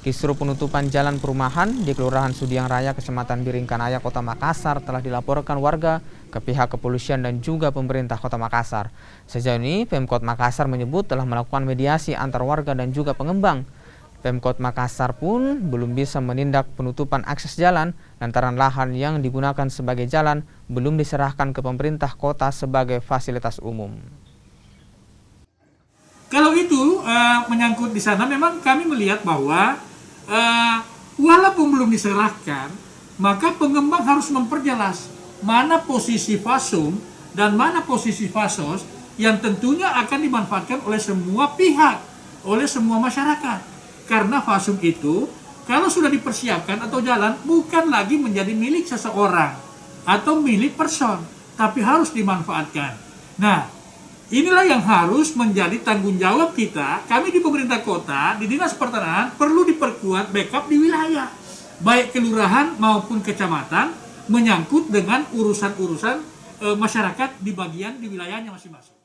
Kisru penutupan jalan perumahan di Kelurahan Sudiang Raya, Kecamatan Biringkanaya, Kota Makassar telah dilaporkan warga ke pihak kepolisian dan juga pemerintah Kota Makassar. Sejauh ini, Pemkot Makassar menyebut telah melakukan mediasi antar warga dan juga pengembang. Pemkot Makassar pun belum bisa menindak penutupan akses jalan lantaran lahan yang digunakan sebagai jalan belum diserahkan ke pemerintah kota sebagai fasilitas umum. Kalau itu menyangkut di sana, memang kami melihat bahwa walaupun belum diserahkan, maka pengembang harus memperjelas mana posisi fasum dan mana posisi fasos yang tentunya akan dimanfaatkan oleh semua pihak, oleh semua masyarakat. Karena fasum itu kalau sudah dipersiapkan atau jalan bukan lagi menjadi milik seseorang atau milik person, tapi harus dimanfaatkan. Nah, inilah yang harus menjadi tanggung jawab kita. Kami di pemerintah kota, di Dinas Pertanahan perlu diperkuat backup di wilayah, baik kelurahan maupun kecamatan, menyangkut dengan urusan-urusan masyarakat di bagian di wilayahnya masing-masing.